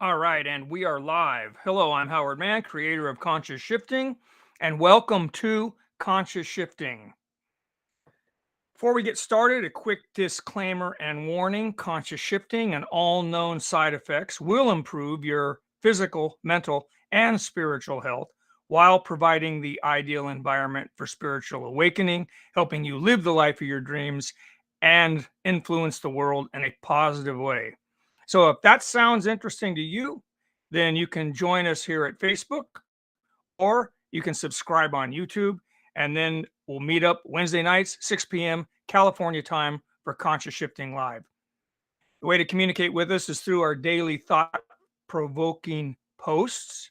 All right, and we are live. Hello, I'm Howard Mann, creator of Conscious Shifting, and welcome to Conscious Shifting. Before we get started, a quick disclaimer and warning. Conscious shifting and all known side effects will improve your physical, mental, and spiritual health while providing the ideal environment for spiritual awakening, helping you live the life of your dreams and influence the world in a positive way. So, if that sounds interesting to you, then you can join us here at Facebook or you can subscribe on YouTube. And then we'll meet up Wednesday nights, 6 p.m. California time for Conscious Shifting Live. The way to communicate with us is through our daily thought provoking posts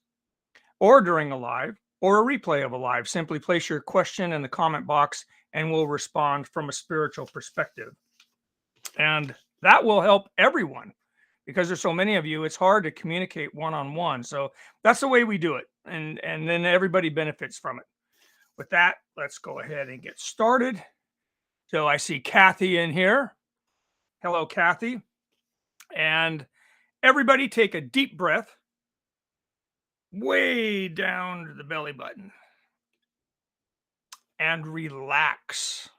or during a live or a replay of a live. Simply place your question in the comment box and we'll respond from a spiritual perspective. And that will help everyone because there's so many of you, it's hard to communicate one-on-one. So that's the way we do it. And then everybody benefits from it. With that, let's go ahead and get started. So I see Kathy in here. Hello, Kathy. And everybody take a deep breath way down to the belly button and relax.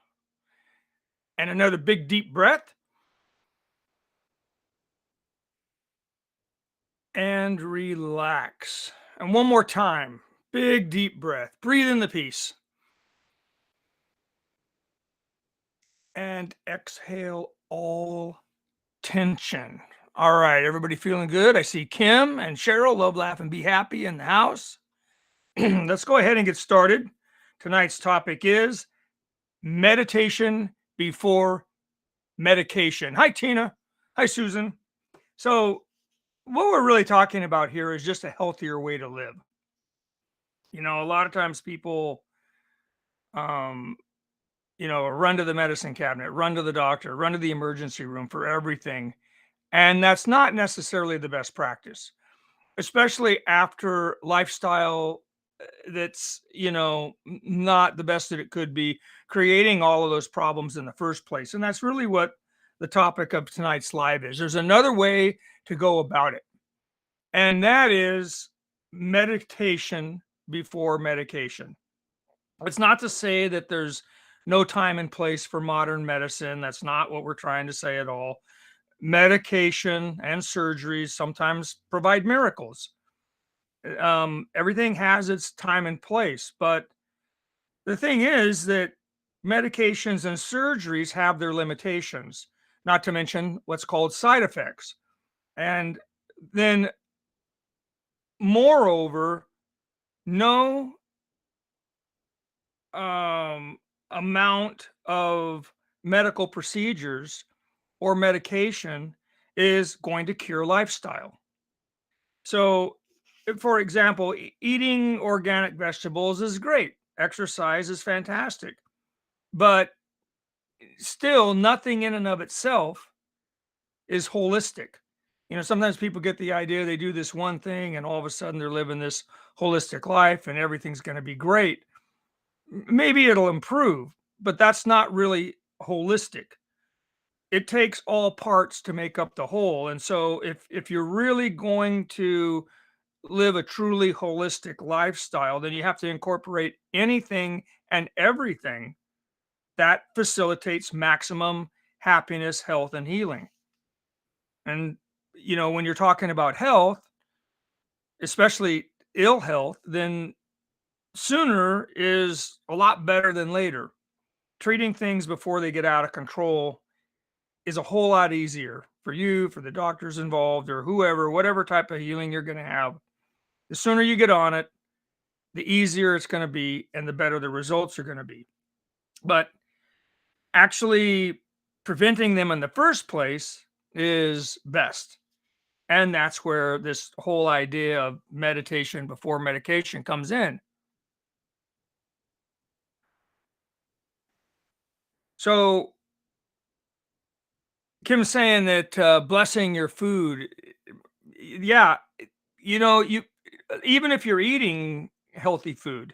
And another big deep breath and relax. And one more time, big deep breath. Breathe in the peace. And exhale all tension. All right, everybody feeling good? I see Kim and Cheryl, love, laugh, and be happy in the house. Let's go ahead and get started. Tonight's topic is meditation before medication. Hi, Tina. Hi, Susan. So, what we're really talking about here is just a healthier way to live. You know, a lot of times people, um, run to the medicine cabinet, run to the doctor, run to the emergency room for everything. And that's not necessarily the best practice, especially after lifestyle that's, not the best that it could be, creating all of those problems in the first place. And that's really what the topic of tonight's live is. There's another way to go about it, and that is meditation before medication. It's not to say that there's no time and place for modern medicine. That's not what we're trying to say at all. Medication and surgeries sometimes provide miracles. Everything has its time and place, but the thing is that medications and surgeries have their limitations, not to mention what's called side effects. And then, moreover, no amount of medical procedures or medication is going to cure lifestyle. So, for example, eating organic vegetables is great. Exercise is fantastic. But still, nothing in and of itself is holistic. Sometimes people get the idea they do this one thing and all of a sudden they're living this holistic life and everything's going to be great. Maybe it'll improve, but that's not really holistic. It takes all parts to make up the whole. And so if you're really going to live a truly holistic lifestyle, then you have to incorporate anything and everything that facilitates maximum happiness, health, and healing. And, when you're talking about health, especially ill health, then sooner is a lot better than later. Treating things before they get out of control is a whole lot easier for you, for the doctors involved, or whoever, whatever type of healing you're going to have. The sooner you get on it, the easier it's going to be and the better the results are going to be. But actually preventing them in the first place is best. And that's where this whole idea of meditation before medication comes in. So Kim's saying that blessing your food, yeah, you even if you're eating healthy food,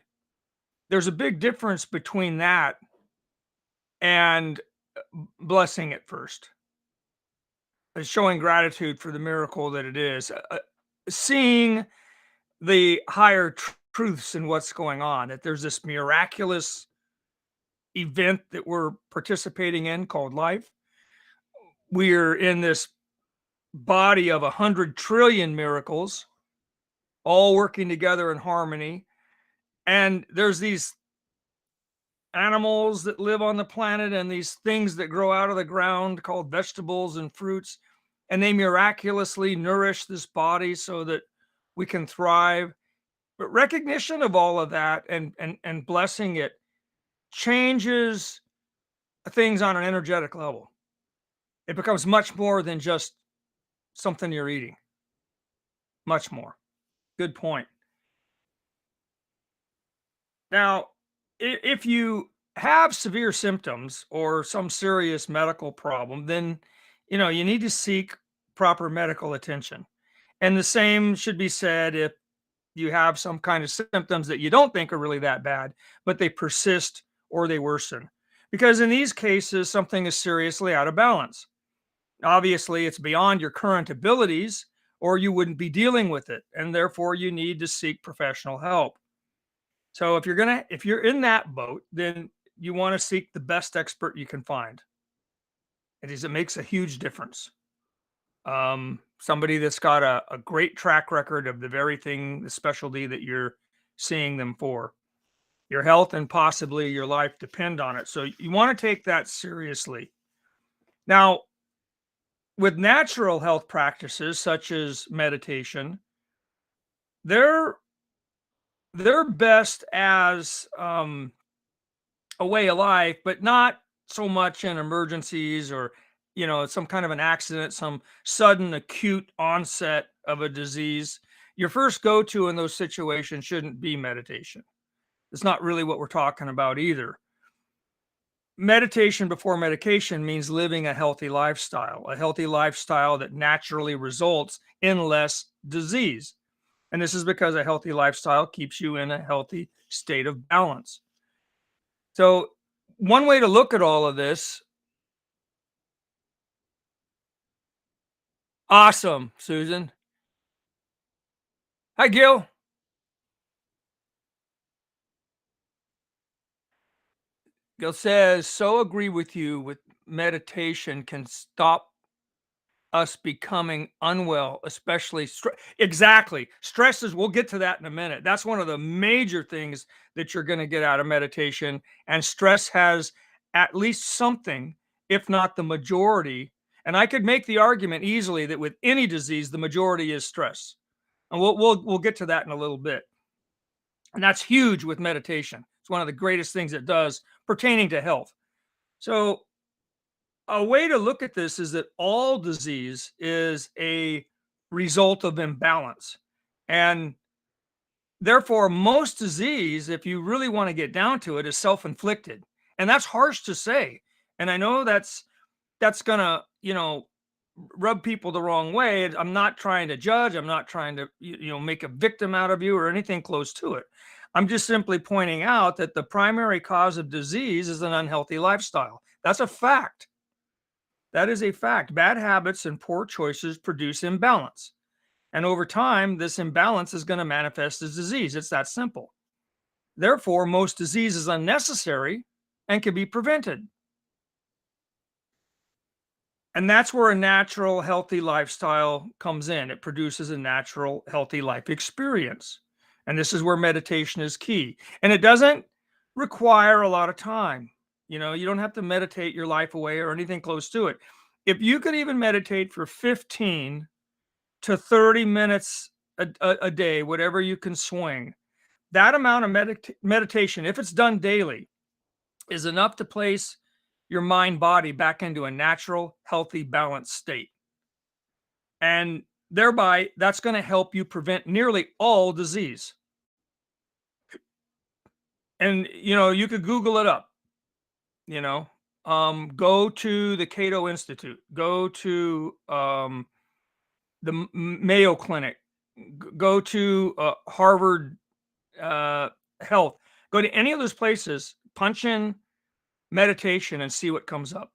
there's a big difference between that and blessing it first, showing gratitude for the miracle that it is. seeing the higher truths in what's going on, that there's this miraculous event that we're participating in called life. We're in this body of 100 trillion miracles all working together in harmony. And there's these animals that live on the planet and these things that grow out of the ground called vegetables and fruits. And they miraculously nourish this body so that we can thrive. But recognition of all of that and blessing it changes things on an energetic level. It becomes much more than just something you're eating. Much more. Good point. Now, if you have severe symptoms or some serious medical problem, then you need to seek proper medical attention. And the same should be said if you have some kind of symptoms that you don't think are really that bad, but they persist or they worsen. Because in these cases, something is seriously out of balance. Obviously, it's beyond your current abilities, or you wouldn't be dealing with it. And therefore, you need to seek professional help. So if you're in that boat, then you want to seek the best expert you can find. It makes a huge difference. Somebody that's got a great track record of the very thing, the specialty that you're seeing them for. Your health and possibly your life depend on it. So you want to take that seriously. Now, with natural health practices such as meditation, they're best as a way of life, but not so much in emergencies or some kind of an accident, some sudden acute onset of a disease. Your first go-to in those situations shouldn't be meditation. It's not really what we're talking about either. Meditation before medication means living a healthy lifestyle that naturally results in less disease. And this is because a healthy lifestyle keeps you in a healthy state of balance. So, one way to look at all of this, awesome, Susan. Hi, Gil. Gil says, so agree with you with meditation can stop us becoming unwell, especially exactly. Stresses, we'll get to that in a minute. That's one of the major things that you're going to get out of meditation. And stress has at least something, if not the majority. And I could make the argument easily that with any disease, the majority is stress. And we'll get to that in a little bit. And that's huge with meditation. It's one of the greatest things it does pertaining to health. So a way to look at this is that all disease is a result of imbalance. And therefore, most disease, if you really want to get down to it, is self-inflicted. And that's harsh to say. And I know that's gonna, rub people the wrong way. I'm not trying to judge. I'm not trying to, make a victim out of you or anything close to it. I'm just simply pointing out that the primary cause of disease is an unhealthy lifestyle. That's a fact. That is a fact. Bad habits and poor choices produce imbalance. And over time, this imbalance is going to manifest as disease. It's that simple. Therefore, most disease is unnecessary and can be prevented. And that's where a natural, healthy lifestyle comes in. It produces a natural, healthy life experience. And this is where meditation is key. And it doesn't require a lot of time. You don't have to meditate your life away or anything close to it. If you could even meditate for 15 to 30 minutes a day, whatever you can swing, that amount of meditation, if it's done daily, is enough to place your mind body back into a natural, healthy, balanced state. And thereby, that's going to help you prevent nearly all disease. And, you could Google it up, go to the Cato Institute, go to the Mayo Clinic, go to Harvard Health, go to any of those places, punch in meditation and see what comes up.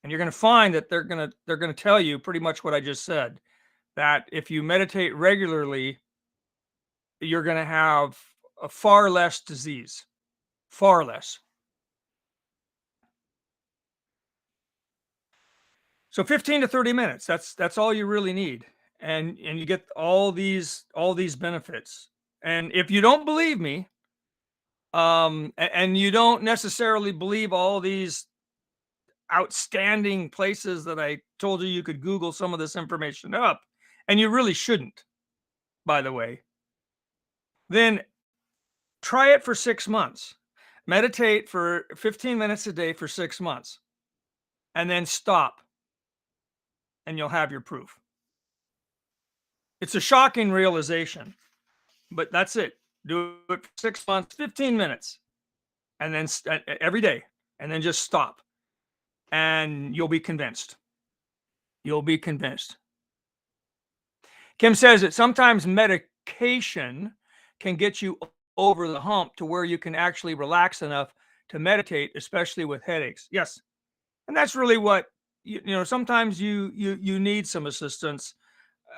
And you're going to find that they're going to tell you pretty much what I just said. that if you meditate regularly, you're going to have a far less disease, far less. So 15 to 30 minutes, that's all you really need. And you get all these benefits. And if you don't believe me, and you don't necessarily believe all these outstanding places that I told you could Google some of this information up, and you really shouldn't, by the way, then try it for 6 months. Meditate for 15 minutes a day for 6 months, and then stop, and you'll have your proof. It's a shocking realization, but that's it. Do it for 6 months, 15 minutes, and then every day, and then just stop, and you'll be convinced. You'll be convinced. Kim says that sometimes medication can get you over the hump to where you can actually relax enough to meditate, especially with headaches. Yes, and that's really what sometimes you need some assistance,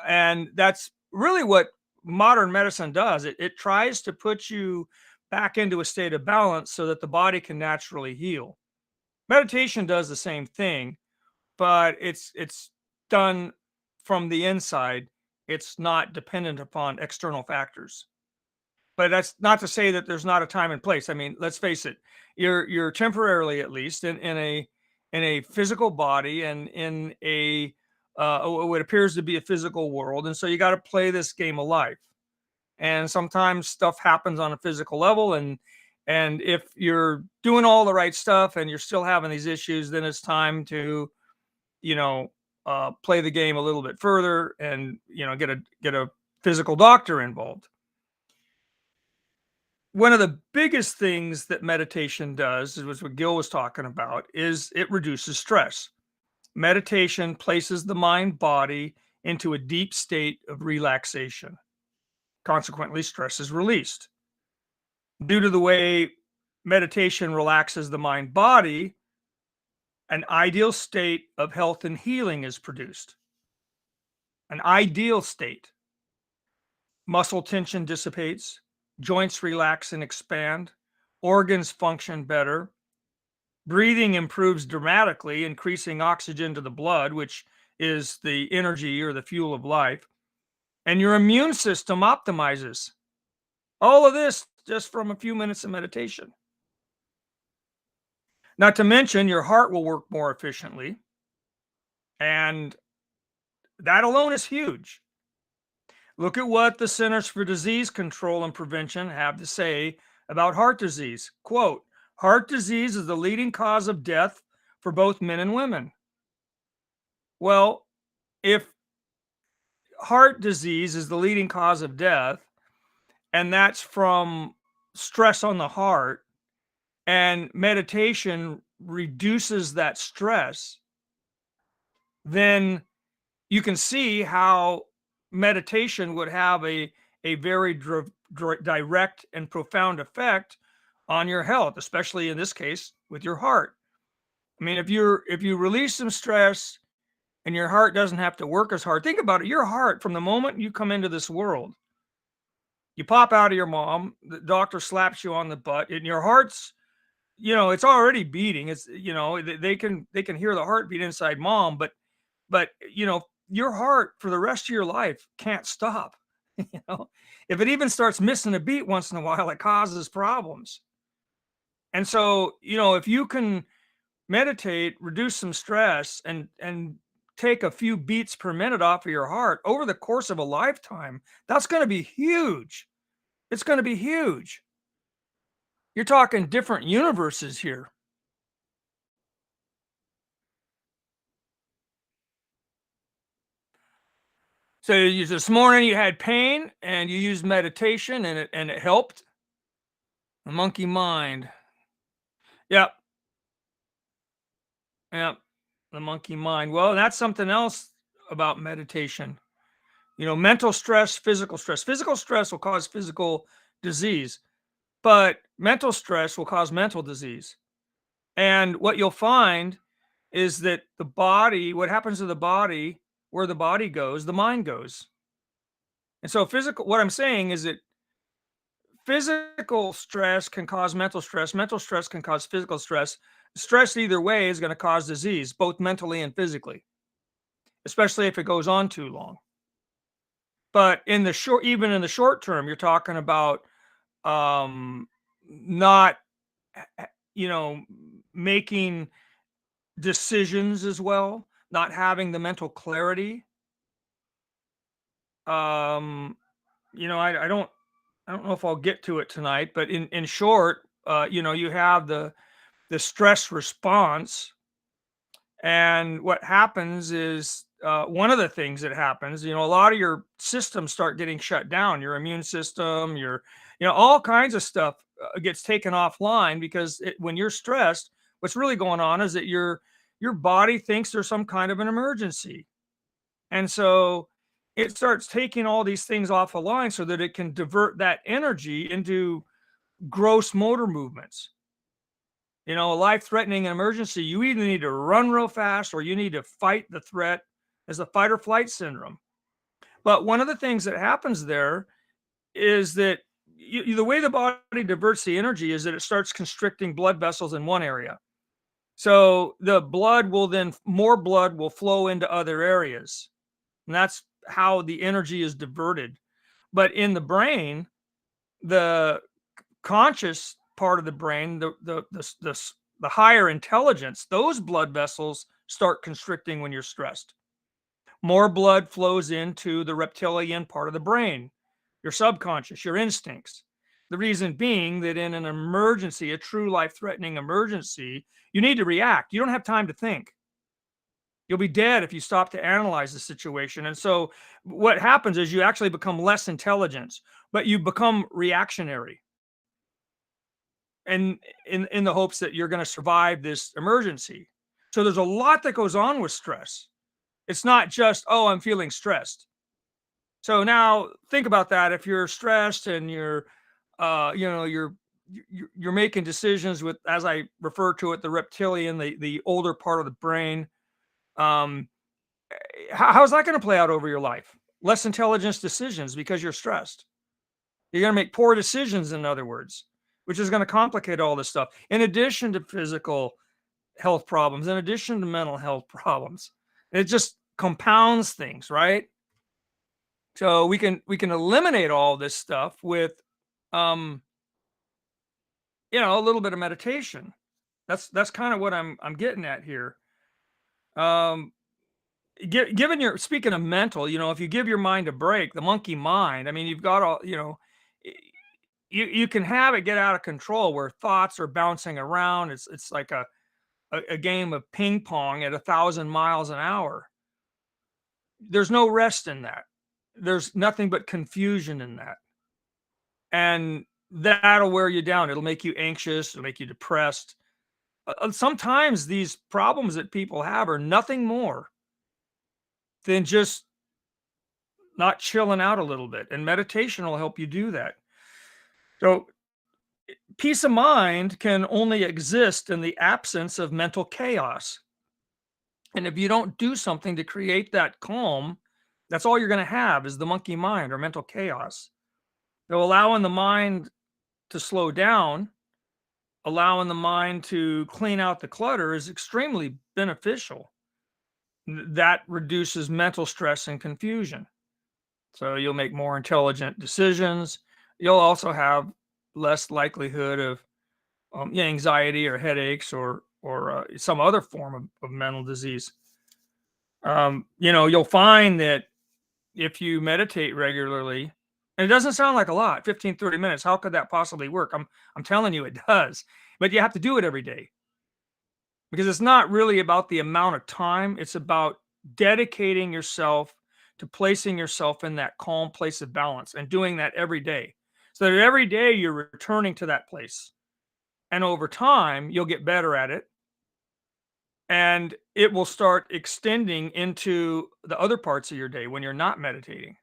and that's really what modern medicine does. It tries to put you back into a state of balance so that the body can naturally heal. Meditation does the same thing, but it's done from the inside. It's not dependent upon external factors. But that's not to say that there's not a time and place. I mean, let's face it, you're temporarily, at least, in a physical body, and in a what appears to be a physical world, and so you got to play this game of life. And sometimes stuff happens on a physical level, and if you're doing all the right stuff and you're still having these issues, then it's time to you know play the game a little bit further, and get a physical doctor involved. One of the biggest things that meditation does, was what Gil was talking about, is it reduces stress. Meditation places the mind body into a deep state of relaxation. Consequently, stress is released. Due to the way meditation relaxes the mind body, an ideal state of health and healing is produced. An ideal state. Muscle tension dissipates, joints relax and expand, organs function better, breathing improves dramatically, increasing oxygen to the blood, which is the energy or the fuel of life, and your immune system optimizes. All of this just from a few minutes of meditation. Not to mention, your heart will work more efficiently, and that alone is huge. Look at what the Centers for Disease Control and Prevention have to say about heart disease. Quote, "Heart disease is the leading cause of death for both men and women." Well, if heart disease is the leading cause of death, and that's from stress on the heart, and meditation reduces that stress, then you can see how meditation would have a very direct and profound effect on your health, especially in this case with your heart. I mean, if you release some stress and your heart doesn't have to work as hard, think about it. Your heart, from the moment you come into this world, you pop out of your mom, the doctor slaps you on the butt, and your heart's, it's already beating. It's, they can hear the heartbeat inside mom, but your heart for the rest of your life can't stop. you know if it even starts missing a beat once in a while, it causes problems. And so, if you can meditate, reduce some stress, and take a few beats per minute off of your heart over the course of a lifetime, that's going to be huge. It's going to be huge. You're talking different universes here. So this morning you had pain and you used meditation, and it helped. The monkey mind. Yep. Yep. The monkey mind. Well, that's something else about meditation. Mental stress, physical stress. Physical stress will cause physical disease, but mental stress will cause mental disease. And what you'll find is that what happens to the body where the body goes, the mind goes. And so what I'm saying is that physical stress can cause mental stress can cause physical stress. Stress either way is going to cause disease, both mentally and physically, especially if it goes on too long. But even in the short term, you're talking about um, not, you know, making decisions as well, not having the mental clarity. Um, I don't know if I'll get to it tonight, but in short, you have the stress response, and what happens is one of the things that happens, a lot of your systems start getting shut down. Your immune system, all kinds of stuff gets taken offline because when you're stressed, what's really going on is that your body thinks there's some kind of an emergency, and so it starts taking all these things off a line so that it can divert that energy into gross motor movements. A life threatening emergency, you either need to run real fast or you need to fight the threat as a fight or flight syndrome. But one of the things that happens there is that the way the body diverts the energy is that it starts constricting blood vessels in one area. So more blood will flow into other areas. And that's how the energy is diverted. But in the brain, the conscious part of the brain, the higher intelligence, those blood vessels start constricting when you're stressed. More blood flows into the reptilian part of the brain, your subconscious, your instincts. The reason being that in an emergency, a true life-threatening emergency, you need to react. You don't have time to think. You'll be dead if you stop to analyze the situation. And so what happens is you actually become less intelligent, but you become reactionary, and in the hopes that you're going to survive this emergency. So there's a lot that goes on with stress. It's not just, oh, I'm feeling stressed. So now think about that. If you're stressed and you're making decisions with, as I refer to it, the reptilian, the older part of the brain. Um, how's that going to play out over your life? Less intelligence decisions because you're stressed. You're going to make poor decisions, in other words, which is going to complicate all this stuff. In addition to physical health problems, in addition to mental health problems, it just compounds things, right? So we can eliminate all this stuff with, um, a little bit of meditation. That's kind of what I'm getting at here. Um, given your speaking of mental, if you give your mind a break, the monkey mind. I mean, you've got all, you can have it get out of control where thoughts are bouncing around. It's like a game of ping pong at 1,000 miles an hour. There's no rest in that. There's nothing but confusion in that, and that'll wear you down. It'll make you anxious. It'll make you depressed. Sometimes these problems that people have are nothing more than just not chilling out a little bit, and meditation will help you do that. So peace of mind can only exist in the absence of mental chaos. And if you don't do something to create that calm, that's all you're going to have is the monkey mind or mental chaos. So allowing the mind to slow down, allowing the mind to clean out the clutter is extremely beneficial. That reduces mental stress and confusion. So you'll make more intelligent decisions. You'll also have less likelihood of anxiety or headaches or some other form of mental disease. You'll find that if you meditate regularly, and it doesn't sound like a lot, 15, 30 minutes, how could that possibly work? I'm telling you it does, but you have to do it every day because it's not really about the amount of time. It's about dedicating yourself to placing yourself in that calm place of balance and doing that every day so that every day you're returning to that place. And over time, you'll get better at it. And it will start extending into the other parts of your day when you're not meditating.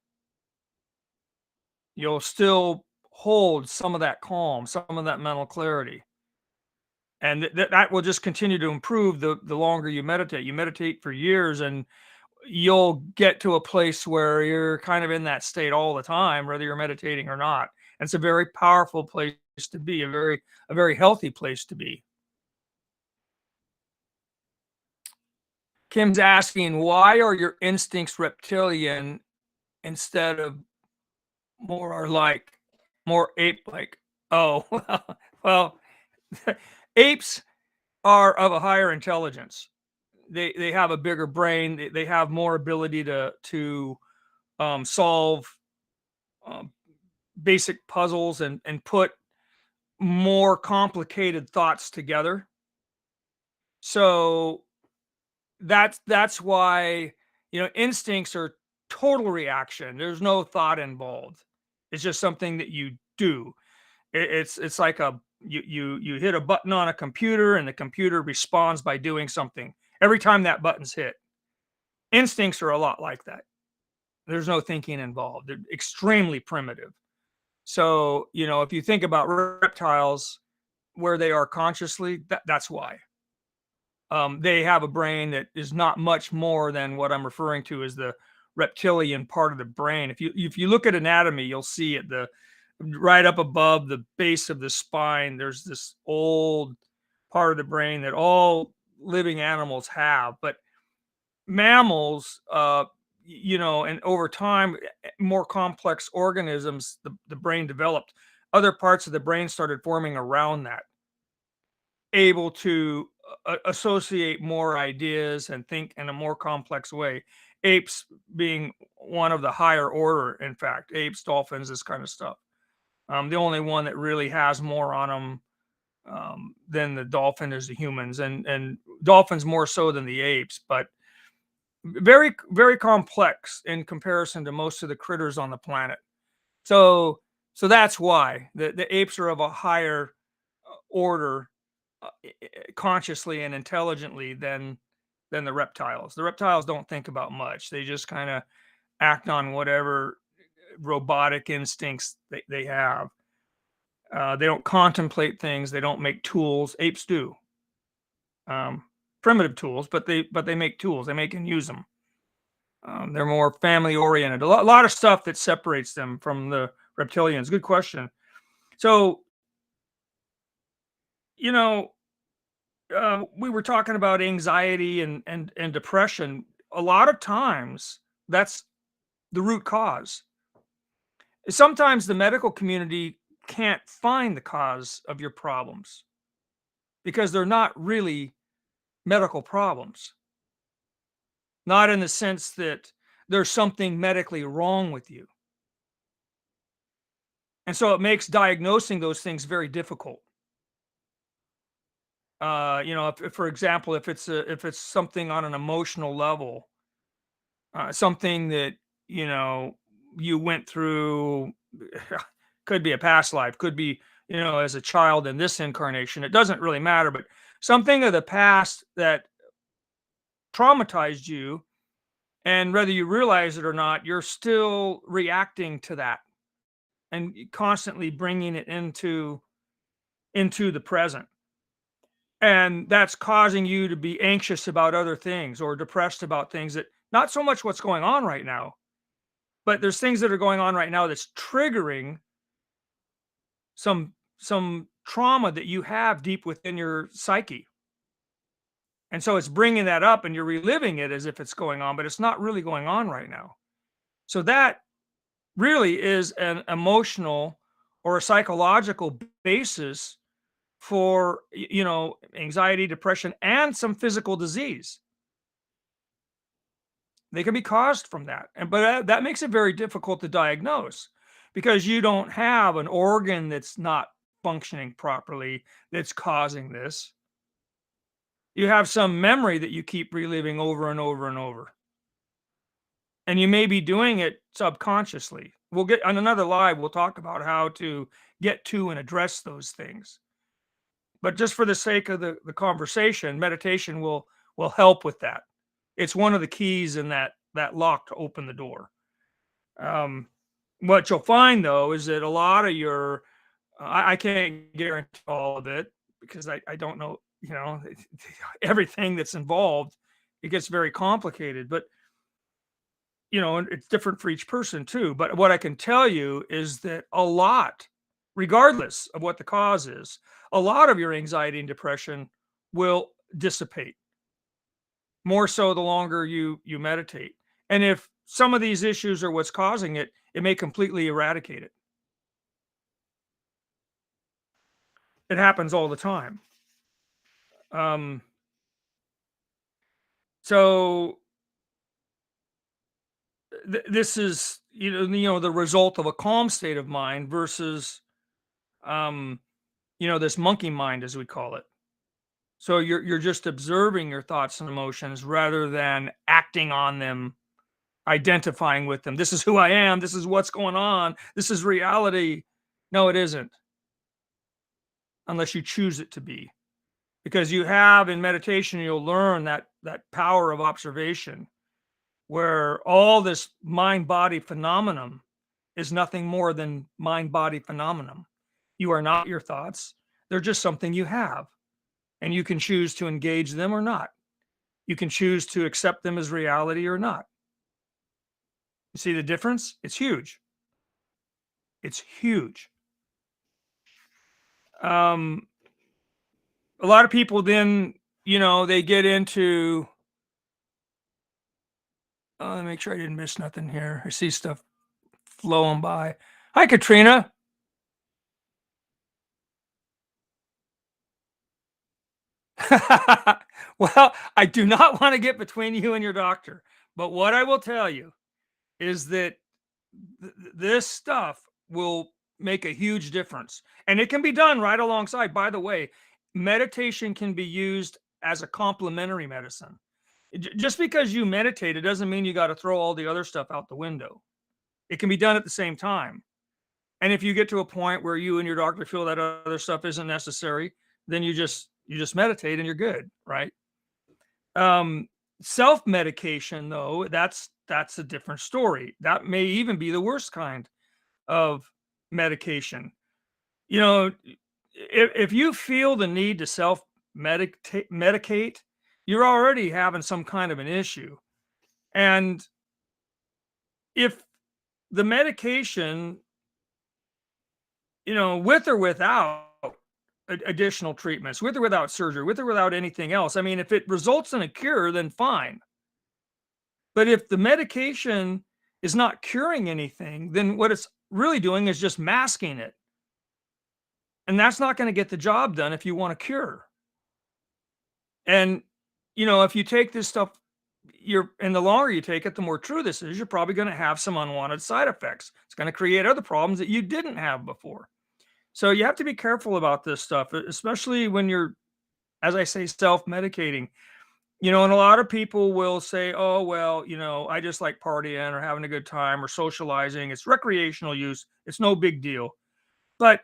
You'll still hold some of that calm, some of that mental clarity. And that will just continue to improve the longer you meditate. You meditate for years, and you'll get to a place where you're kind of in that state all the time, whether you're meditating or not. And it's a very powerful place to be, a very healthy place to be. Kim's asking, why are your instincts reptilian instead of more are like more ape-like? Oh, well, apes are of a higher intelligence. They have a bigger brain. They have more ability to solve um, basic puzzles and put more complicated thoughts together. So that's why, instincts are total reaction. There's no thought involved. It's just something that you do. It's like you hit a button on a computer and the computer responds by doing something every time that button's hit. Instincts are a lot like that. There's no thinking involved. They're extremely primitive. So, if you think about reptiles where they are consciously, that's why. They have a brain that is not much more than what I'm referring to as the reptilian part of the brain. If you look at anatomy, you'll see at the right up above the base of the spine, there's this old part of the brain that all living animals have, but mammals, and over time, more complex organisms, the brain developed. Other parts of the brain started forming around that, able to associate more ideas and think in a more complex way. Apes being one of the higher order, in fact, apes, dolphins, this kind of stuff. The only one that really has more on them than the dolphin is the humans, and dolphins more so than the apes, but very very complex in comparison to most of the critters on the planet. So that's why the apes are of a higher order, consciously and intelligently than the reptiles. The reptiles don't think about much. They just kind of act on whatever robotic instincts they have. They don't contemplate things. They don't make tools. Apes do. Um, Primitive tools, but they make tools. They make and use them. They're more family oriented. A lot of stuff that separates them from the reptilians. Good question. So, you know, we were talking about anxiety and depression. A lot of times, that's the root cause. Sometimes the medical community can't find the cause of your problems because they're not really medical problems. Not in the sense that there's something medically wrong with you. And so it makes diagnosing those things very difficult. If, for example, if it's something on an emotional level, something that you know you went through, could be a past life, could be as a child in this incarnation. It doesn't really matter, but something of the past that traumatized you, and whether you realize it or not, you're still reacting to that and constantly bringing it into the present. And that's causing you to be anxious about other things or depressed about things that not so much what's going on right now, but there's things that are going on right now that's triggering some trauma that you have deep within your psyche. And so it's bringing that up and you're reliving it as if it's going on, but it's not really going on right now. So that really is an emotional or a psychological basis for anxiety, depression, and some physical disease. They can be caused from that, and but that makes it very difficult to diagnose because you don't have an organ that's not functioning properly that's causing this. You have some memory that you keep reliving over and over and over, and you may be doing it subconsciously. We'll get on another live. We'll talk about how to get to and address those things. But just for the sake of the conversation, meditation will help with that. It's one of the keys in that lock to open the door. Um, what you'll find though is that a lot of your I can't guarantee all of it because I don't know, everything that's involved. It gets very complicated. But and it's different for each person too. But what I can tell you is that a lot, regardless of what the cause is, a lot of your anxiety and depression will dissipate more so the longer you meditate. And if some of these issues are what's causing it, it may completely eradicate it. It happens all the time. Um, so this is the result of a calm state of mind versus um, this monkey mind as we call it. So you're just observing your thoughts and emotions rather than acting on them, identifying with them. This is who I am. This is what's going on. This is reality. No, it isn't, unless you choose it to be. Because you have in meditation, you'll learn that power of observation, where all this mind body phenomenon is nothing more than mind body phenomenon. You are not your thoughts. They're just something you have, and you can choose to engage them or not. You can choose to accept them as reality or not. You see the difference? It's huge. It's huge. Um, a lot of people then, they get into, let me make sure I didn't miss nothing here. I see stuff flowing by. Hi, Katrina. Well, I do not want to get between you and your doctor, but what I will tell you is that this stuff will make a huge difference. And it can be done right alongside. By the way, meditation can be used as a complementary medicine. Just because you meditate, it doesn't mean you got to throw all the other stuff out the window. It can be done at the same time. And if you get to a point where you and your doctor feel that other stuff isn't necessary, then you just meditate and you're good, right? Um, Self-medication though, that's a different story. That may even be the worst kind of medication. You know, if you feel the need to medicate, you're already having some kind of an issue. And if the medication, with or without additional treatments, with or without surgery, with or without anything else, I mean, if it results in a cure, then fine. But if the medication is not curing anything, then what it's really doing is just masking it. And that's not going to get the job done if you want a cure. And, if you take this stuff, and the longer you take it, the more true this is, you're probably going to have some unwanted side effects. It's going to create other problems that you didn't have before. So you have to be careful about this stuff, especially when you're, as I say, self medicating. And a lot of people will say, oh, well, I just like partying or having a good time or socializing. It's recreational use. It's no big deal. But,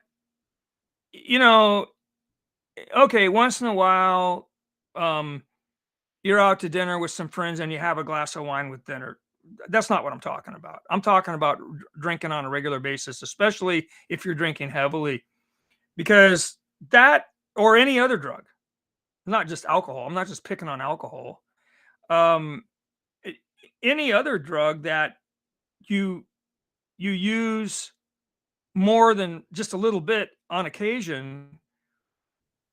you know, okay, once in a while, um, you're out to dinner with some friends and you have a glass of wine with dinner. That's not what I'm talking about. I'm talking about drinking on a regular basis, especially if you're drinking heavily, because that or any other drug, not just alcohol. I'm not just picking on alcohol. Um, a- any other drug that you you use more than just a little bit on occasion,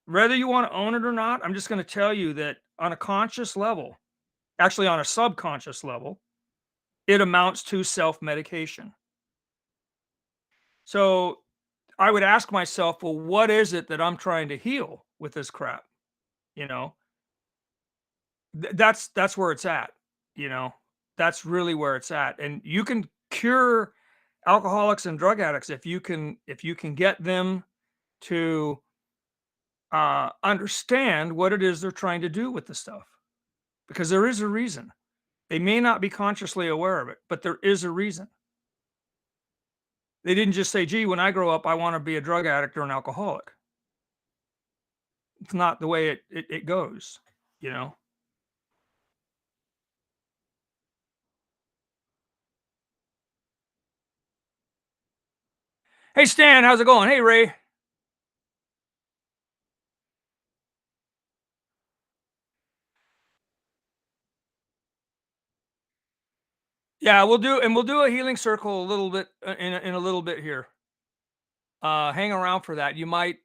whether you want to own it or not, I'm just going to tell you that on a conscious level, actually on a subconscious level, it amounts to self-medication. So I would ask myself, well, what is it that I'm trying to heal with this crap? You know, that's where it's at. You know, that's really where it's at. And you can cure alcoholics and drug addicts if you can get them to understand what it is they're trying to do with the stuff, because there is a reason. They may not be consciously aware of it, but there is a reason. They didn't just say, gee, when I grow up, I want to be a drug addict or an alcoholic. It's not the way it goes, you know? Hey, Stan, how's it going? Hey, Ray. Yeah, we'll do a healing circle a little bit in a little bit here. Hang around for that. You might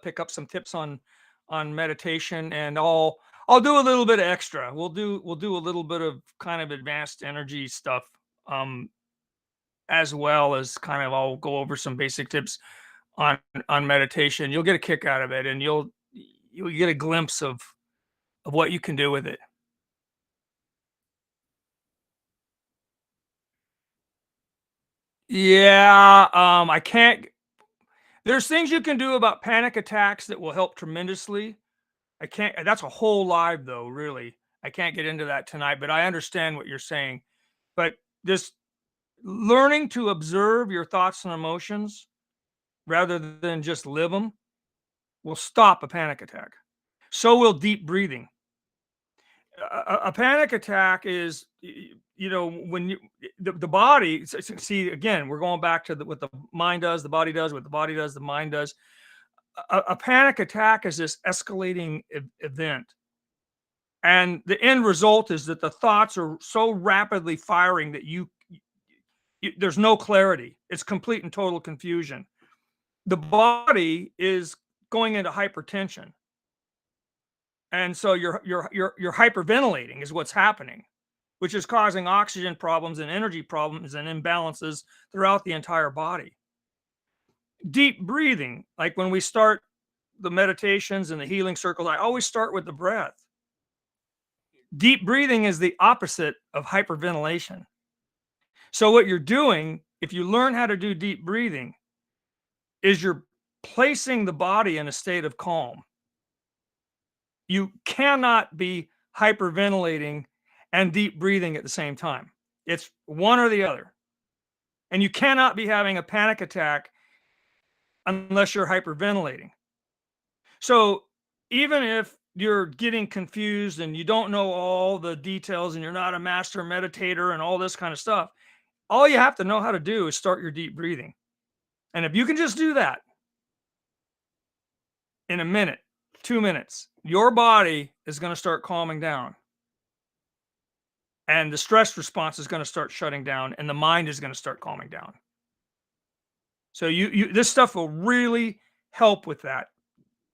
pick up some tips on meditation, and I'll do a little bit of extra. We'll do a little bit of kind of advanced energy stuff, um, as well as kind of I'll go over some basic tips on on meditation. You'll get a kick out of it, and you'll get a glimpse of what you can do with it. Yeah, I can't. There's things you can do about panic attacks that will help tremendously. I can't. That's a whole live though. Really, I can't get into that tonight. But I understand what you're saying. But just learning to observe your thoughts and emotions rather than just live them will stop a panic attack. So will deep breathing. A panic attack is, when the body, see, again, we're going back to what the mind does, the body does, what the body does, the mind does. A panic attack is this escalating event. And the end result is that the thoughts are so rapidly firing that there's no clarity. It's complete and total confusion. The body is going into hypertension. And so you're hyperventilating is what's happening, which is causing oxygen problems and energy problems and imbalances throughout the entire body. Deep breathing, like when we start the meditations and the healing circles, I always start with the breath. Deep breathing is the opposite of hyperventilation. So, what you're doing, if you learn how to do deep breathing, is you're placing the body in a state of calm. You cannot be hyperventilating and deep breathing at the same time. It's one or the other. And you cannot be having a panic attack unless you're hyperventilating. So even if you're getting confused and you don't know all the details and you're not a master meditator and all this kind of stuff, all you have to know how to do is start your deep breathing. And if you can just do that in a minute, 2 minutes, your body is going to start calming down. And the stress response is going to start shutting down and the mind is going to start calming down. So this stuff will really help with that.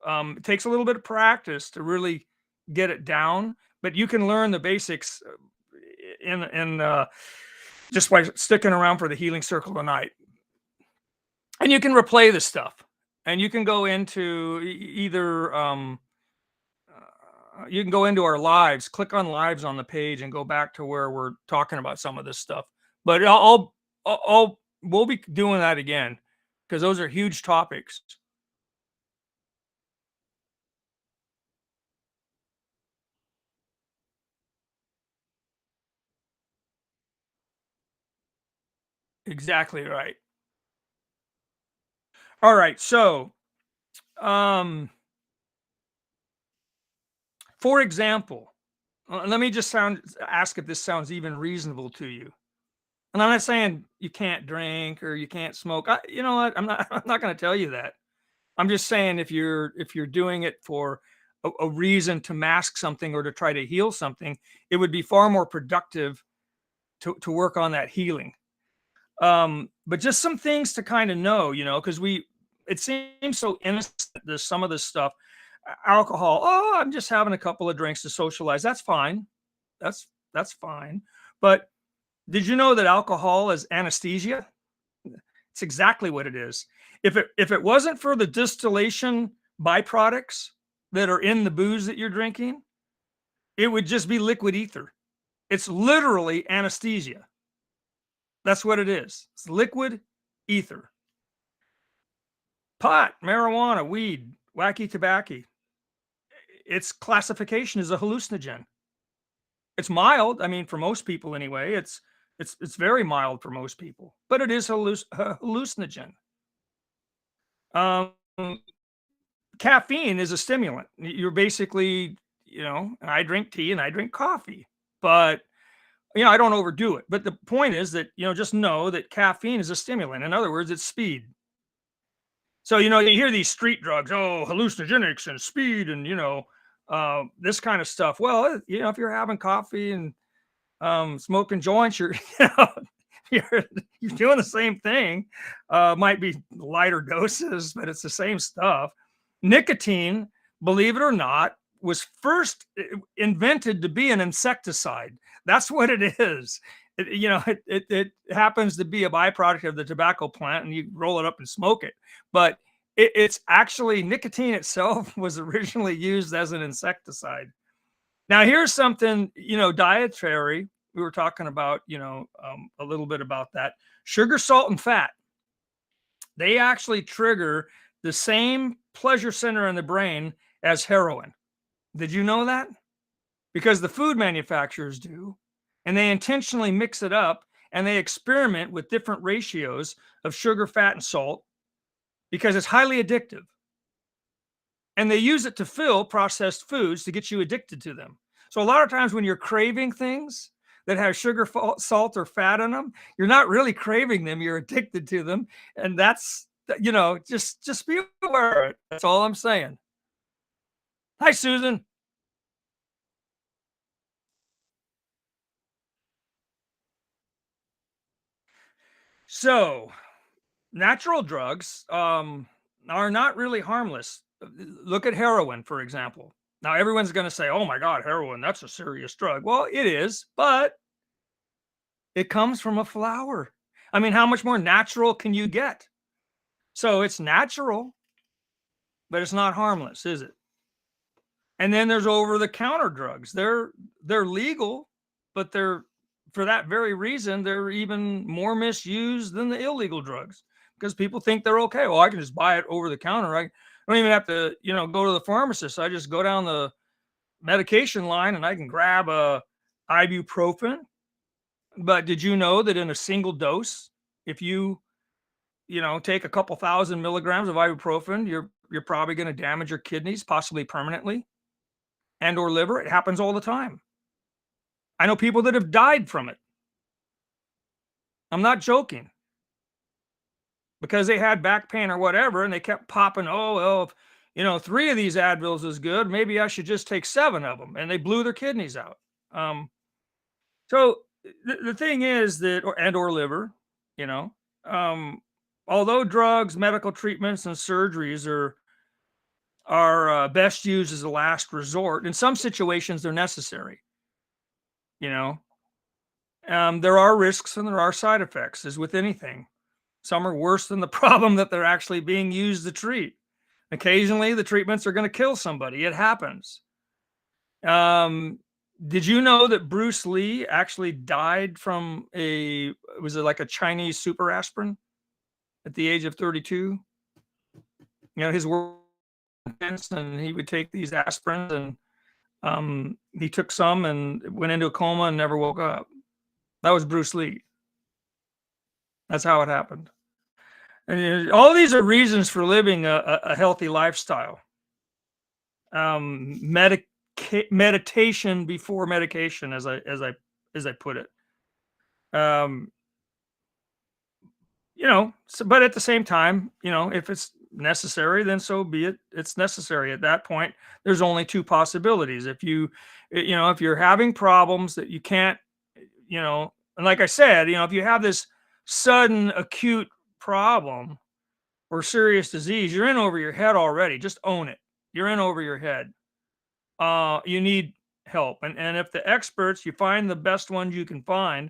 It takes a little bit of practice to really get it down, but you can learn the basics in just by sticking around for the healing circle tonight. And you can replay this stuff, and you can go into either you can go into our lives, click on lives on the page, and go back to where we're talking about some of this stuff. But we'll be doing that again because those are huge topics. Exactly right. All right. So, um, for example, let me just ask if this sounds even reasonable to you. And I'm not saying you can't drink or you can't smoke. You know what? I'm not. I'm not going to tell you that. I'm just saying if you're doing it for a reason to mask something or to try to heal something, it would be far more productive to work on that healing. But just some things to kind of know, because it seems so innocent. There's some of this stuff, alcohol. Oh, I'm just having a couple of drinks to socialize. That's fine. That's fine. But did you know that alcohol is anesthesia? It's exactly what it is. If it wasn't for the distillation byproducts that are in the booze that you're drinking, it would just be liquid ether. It's literally anesthesia. That's what it is. It's liquid ether. Pot, marijuana, weed, wacky tobacco. Its classification is a hallucinogen. It's mild. I mean, for most people anyway, it's very mild for most people, but it is hallucinogen. Um, Caffeine is a stimulant. You're basically, I drink tea and I drink coffee, but I don't overdo it. But the point is that, just know that caffeine is a stimulant. In other words, it's speed. So, you hear these street drugs, oh, hallucinogenics and speed and, this kind of stuff. Well, if you're having coffee and Smoking joints, you're you know, you're you're doing the same thing. Might be lighter doses, but it's the same stuff. Nicotine, believe it or not, was first invented to be an insecticide. That's what it is. It happens to be a byproduct of the tobacco plant, and you roll it up and smoke it. But it's actually nicotine itself was originally used as an insecticide. Now, here's something, dietary. We were talking about, a little bit about that. Sugar, salt, and fat, they actually trigger the same pleasure center in the brain as heroin. Did you know that? Because the food manufacturers do, and they intentionally mix it up and they experiment with different ratios of sugar, fat, and salt because it's highly addictive. And they use it to fill processed foods to get you addicted to them. So a lot of times when you're craving things that have sugar, salt, or fat in them, you're not really craving them. You're addicted to them, and just be aware of it. That's all I'm saying. Hi, Susan. So natural drugs are not really harmless. Look at heroin, for example. Now everyone's going to say, "Oh my God, heroin, that's a serious drug." Well, it is, but it comes from a flower. I mean, how much more natural can you get? So it's natural, but it's not harmless, is it? And then there's over-the-counter drugs. They're legal, but they're for that very reason, they're even more misused than the illegal drugs because people think they're okay. Well, I can just buy it over the counter. I don't even have to, go to the pharmacist. I just go down the medication line and I can grab a ibuprofen. But did you know that in a single dose, if you take a couple thousand milligrams of ibuprofen, you're probably going to damage your kidneys, possibly permanently, and or liver. It happens all the time. I know people that have died from it. I'm not joking because they had back pain or whatever, and they kept popping. Oh well, if three of these Advils is good, maybe I should just take seven of them, and they blew their kidneys out. Um, so the thing is that, or liver, you know, um, although drugs, medical treatments, and surgeries are best used as a last resort. In some situations, they're necessary. You know, there are risks and there are side effects, as with anything. Some are worse than the problem that they're actually being used to treat. Occasionally, the treatments are going to kill somebody. It happens. Um, did you know that Bruce Lee actually died from was it like a Chinese super aspirin at the age of 32? His work intense, and he would take these aspirins, and he took some and went into a coma and never woke up. That was Bruce Lee. That's how it happened. And all these are reasons for living a healthy lifestyle. Meditation before medication, as I put it. Um, but at the same time, if it's necessary, then so be it. It's necessary at that point. There's only two possibilities. If you're having problems that you can't, and like I said, if you have this sudden acute problem or serious disease, you're in over your head already. Just own it. You're in over your head. You need help. And if the experts, you find the best ones you can find,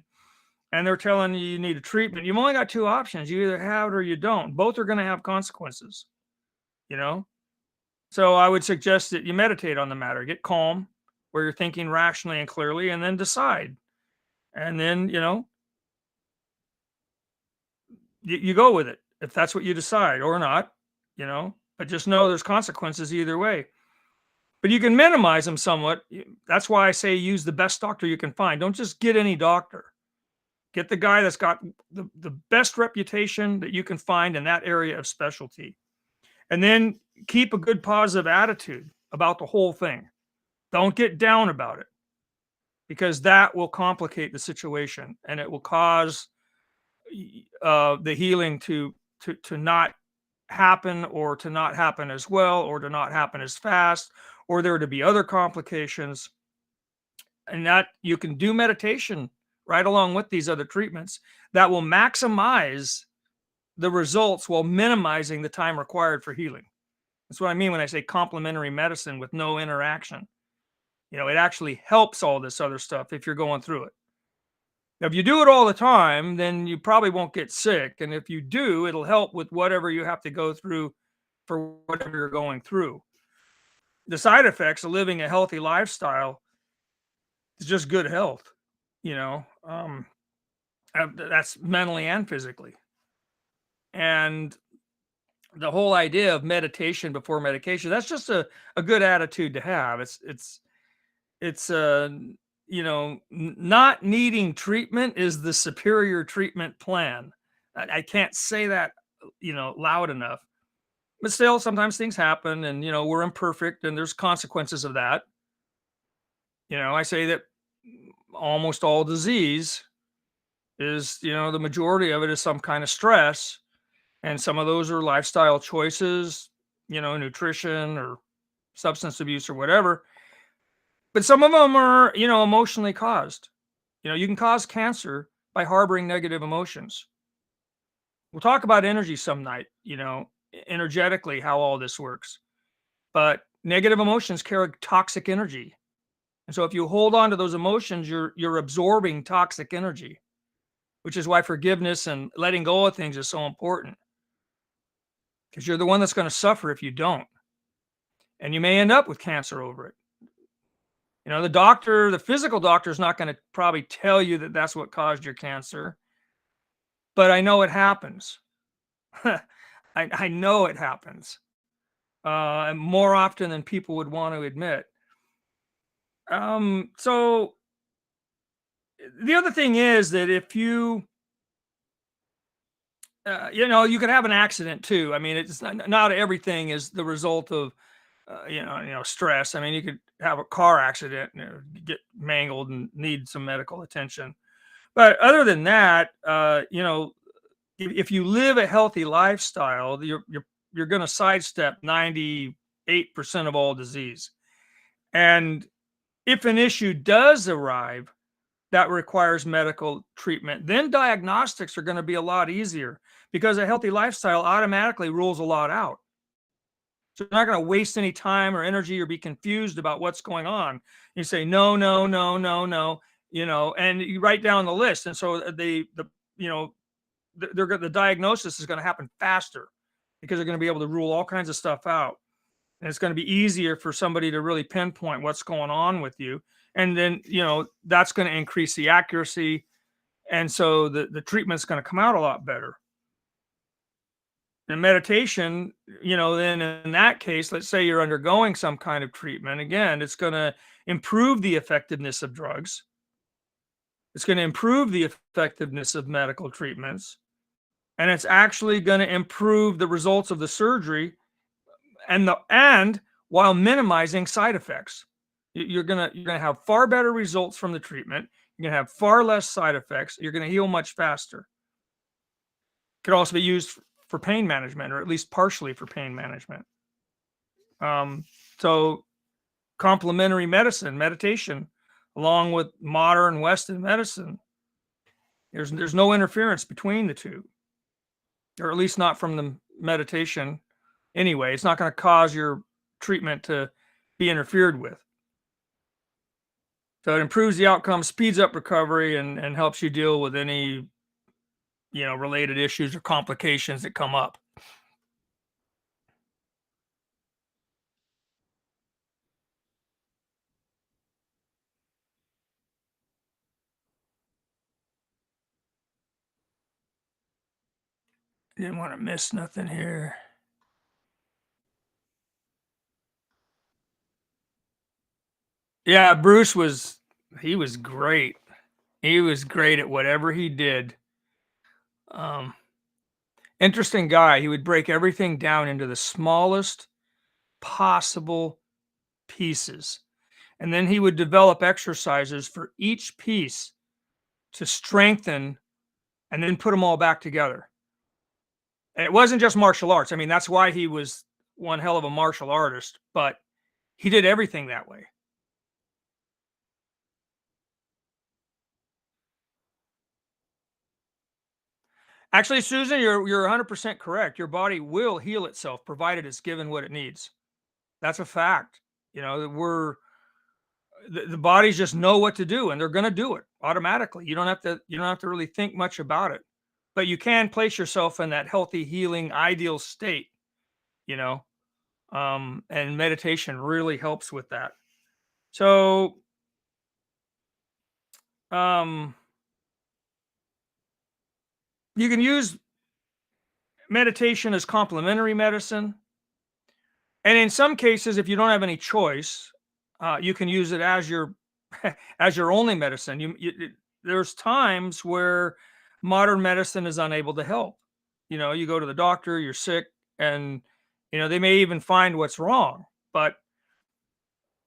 and they're telling you need a treatment, you've only got two options. You either have it or you don't. Both are going to have consequences, you know? So I would suggest that you meditate on the matter, get calm, where you're thinking rationally and clearly, and then decide. And then, you go with it if that's what you decide or not, but just know there's consequences either way. But you can minimize them somewhat. That's why I say use the best doctor you can find. Don't just get any doctor. Get the guy that's got the best reputation that you can find in that area of specialty. And then keep a good positive attitude about the whole thing. Don't get down about it because that will complicate the situation and it will cause the healing to not happen, or to not happen as well, or to not happen as fast, or there to be other complications. and that you can do meditation right along with these other treatments that will maximize the results while minimizing the time required for healing. That's what I mean when I say complementary medicine with no interaction. It actually helps all this other stuff if you're going through it. If you do it all the time, then you probably won't get sick. And if you do, it'll help with whatever you have to go through for whatever you're going through. The side effects of living a healthy lifestyle is just good health, you know. That's mentally and physically. And the whole idea of meditation before medication, that's just a good attitude to have. It's not needing treatment is the superior treatment plan. I can't say that, loud enough. But still, sometimes things happen, and we're imperfect, and there's consequences of that. I say that almost all disease is, the majority of it is some kind of stress, and some of those are lifestyle choices, nutrition or substance abuse or whatever. But some of them are, emotionally caused. You can cause cancer by harboring negative emotions. We'll talk about energy some night, energetically how all this works. But negative emotions carry toxic energy. And so if you hold on to those emotions, you're absorbing toxic energy, which is why forgiveness and letting go of things is so important. Because you're the one that's going to suffer if you don't. And you may end up with cancer over it. The physical doctor is not going to probably tell you that that's what caused your cancer, but I know it happens. I know it happens more often than people would want to admit. So the other thing is that if you, you could have an accident too. I mean, it's not everything is the result of stress. I mean, you could have a car accident and get mangled and need some medical attention. But other than that, if you live a healthy lifestyle, you're going to sidestep 98% of all disease. And if an issue does arrive that requires medical treatment, then diagnostics are going to be a lot easier because a healthy lifestyle automatically rules a lot out. So you're not going to waste any time or energy or be confused about what's going on. You say, no, no, no, no, no, and you write down the list. And so the diagnosis is going to happen faster because they're going to be able to rule all kinds of stuff out. And it's going to be easier for somebody to really pinpoint what's going on with you. And then, that's going to increase the accuracy. And so the treatment's going to come out a lot better. And meditation, then in that case, let's say you're undergoing some kind of treatment. Again, it's going to improve the effectiveness of drugs. It's going to improve the effectiveness of medical treatments. And it's actually going to improve the results of the surgery and while minimizing side effects. You're going to have far better results from the treatment. You're going to have far less side effects. You're going to heal much faster. Could also be used for pain management, or at least partially for pain management. So complementary medicine, meditation, along with modern Western medicine, there's no interference between the two, or at least not from the meditation anyway. It's not going to cause your treatment to be interfered with. So it improves the outcome, speeds up recovery, and helps you deal with any related issues or complications that come up. Didn't want to miss nothing here. Yeah, Bruce was great. He was great at whatever he did. Um, Interesting guy. He would break everything down into the smallest possible pieces. And then he would develop exercises for each piece to strengthen and then put them all back together. And it wasn't just martial arts. I mean, that's why he was one hell of a martial artist, but he did everything that way. Actually, Susan, you're 100% correct. Your body will heal itself provided it's given what it needs. That's a fact. You know, that the bodies just know what to do and they're going to do it automatically. You don't have to really think much about it. But you can place yourself in that healthy, healing, ideal state, you know. And meditation really helps with that. So, um you can use meditation as complementary medicine. And in some cases, if you don't have any choice, you can use it as your as your only medicine. There's times where modern medicine is unable to help. You know, you go to the doctor, you're sick, and they may even find what's wrong. But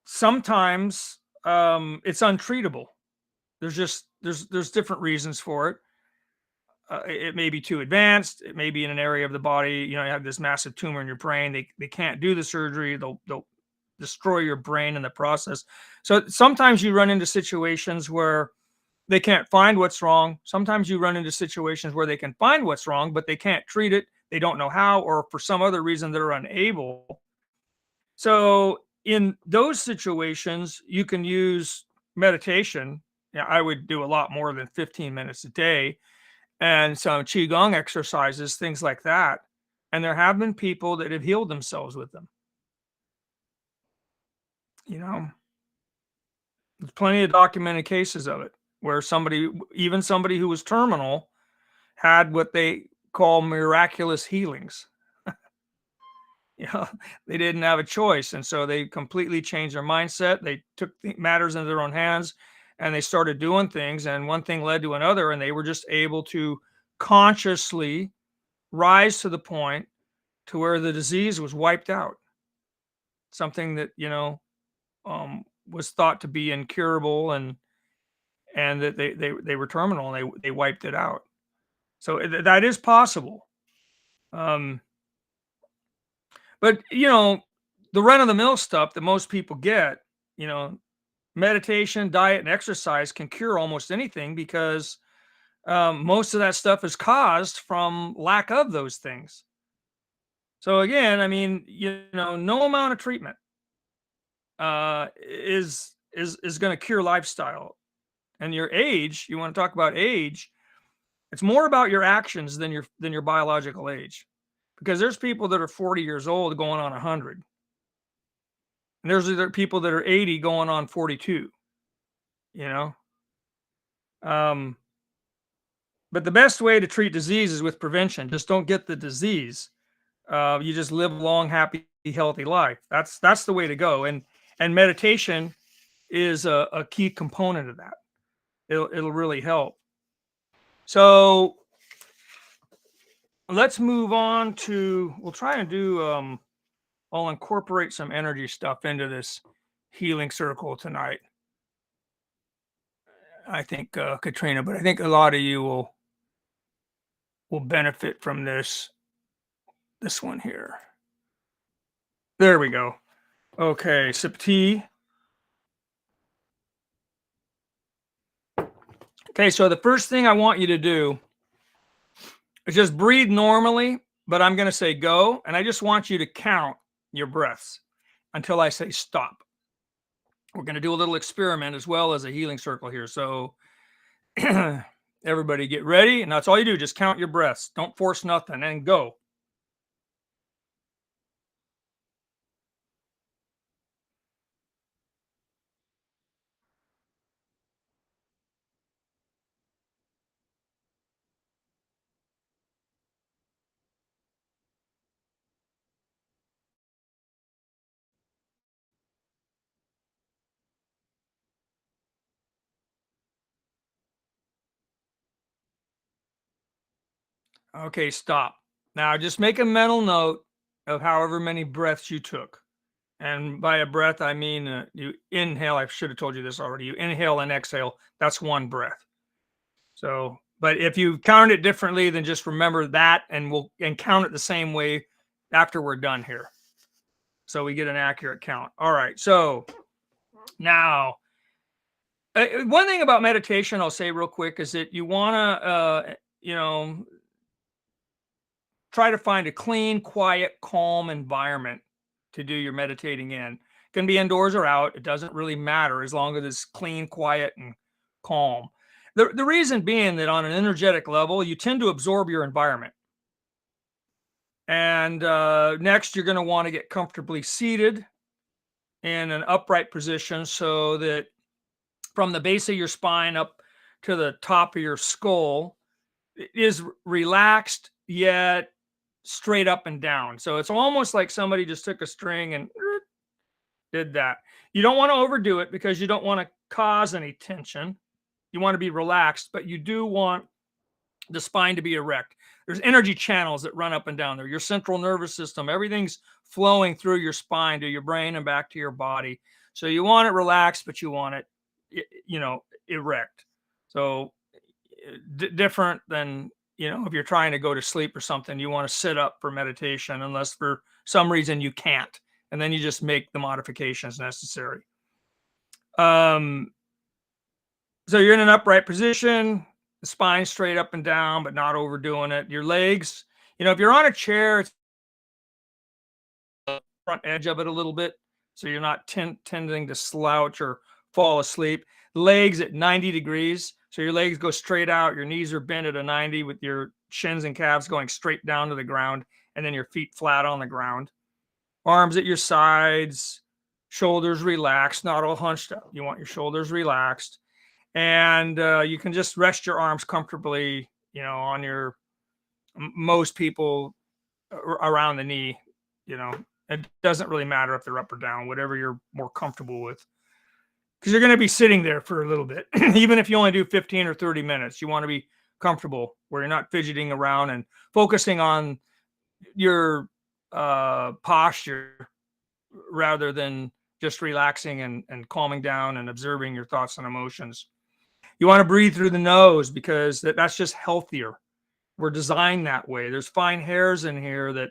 sometimes it's untreatable. There's different reasons for it. It may be too advanced. It may be in an area of the body. You have this massive tumor in your brain. They can't do the surgery. They'll destroy your brain in the process. So sometimes you run into situations where they can't find what's wrong. Sometimes you run into situations where they can find what's wrong, but they can't treat it. They don't know how, or for some other reason, they're unable. So in those situations, you can use meditation. Yeah, I would do a lot more than 15 minutes a day and some qigong exercises, things like that. And there have been people that have healed themselves with them. You know, there's plenty of documented cases of it where even somebody who was terminal, had what they call miraculous healings. You know, they didn't have a choice, and so they completely changed their mindset. They took matters into their own hands, and they started doing things. And one thing led to another, and they were just able to consciously rise to the point to where the disease was wiped out. Something that was thought to be incurable, and that they were terminal, and they wiped it out. So that is possible. Um, but the run of the mill stuff that most people get, you know, meditation, diet, and exercise can cure almost anything because most of that stuff is caused from lack of those things. So again, I mean, no amount of treatment is going to cure lifestyle. And your age, you want to talk about age, it's more about your actions than your biological age. Because there's people that are 40 years old going on 100. And there's other people that are 80 going on 42, you know? Um, but the best way to treat disease is with prevention. Just don't get the disease. You just live a long, happy, healthy life. That's the way to go. And meditation is a key component of that. It'll really help. So let's move on to, we'll try and do, I'll incorporate some energy stuff into this healing circle tonight. I think, Katrina, but I think a lot of you will benefit from this one here. There we go. Okay, sip tea. Okay, so the first thing I want you to do is just breathe normally, but I'm going to say go, and I just want you to count your breaths until I say stop. We're going to do a little experiment as well as a healing circle here. So everybody get ready, and that's all you do. Just count your breaths. Don't force nothing, and go. Okay, stop. Now just make a mental note of however many breaths you took. And by a breath, I mean you inhale. I should have told you this already. You inhale and exhale. That's one breath. So, but if you count it differently, then just remember that, and we'll count it the same way after we're done here. So we get an accurate count. All right. So now, one thing about meditation I'll say real quick is that you want to, try to find a clean, quiet, calm environment to do your meditating in. It can be indoors or out. It doesn't really matter as long as it's clean, quiet, and calm. The reason being that on an energetic level, you tend to absorb your environment. And next, you're going to want to get comfortably seated in an upright position so that from the base of your spine up to the top of your skull is relaxed yet straight up and down. So it's almost like somebody just took a string and did that. You don't want to overdo it because you don't want to cause any tension. You want to be relaxed, but you do want the spine to be erect. There's energy channels that run up and down there. Your central nervous system, everything's flowing through your spine to your brain and back to your body. So you want it relaxed, but you want it, erect. So different than, if you're trying to go to sleep or something, you want to sit up for meditation, unless for some reason you can't. And then you just make the modifications necessary. So you're in an upright position, the spine straight up and down, but not overdoing it. Your legs, if you're on a chair, it's the front edge of it a little bit, so you're not tending to slouch or fall asleep. Legs at 90 degrees, so your legs go straight out, your knees are bent at a 90 with your shins and calves going straight down to the ground, and then your feet flat on the ground. Arms at your sides, shoulders relaxed, not all hunched up. You want your shoulders relaxed. And you can just rest your arms comfortably, on most people around the knee. It doesn't really matter if they're up or down, whatever you're more comfortable with, because you're going to be sitting there for a little bit. Even if you only do 15 or 30 minutes, you want to be comfortable where you're not fidgeting around and focusing on your posture rather than just relaxing and calming down and observing your thoughts and emotions. You want to breathe through the nose because that's just healthier. We're designed that way. There's fine hairs in here that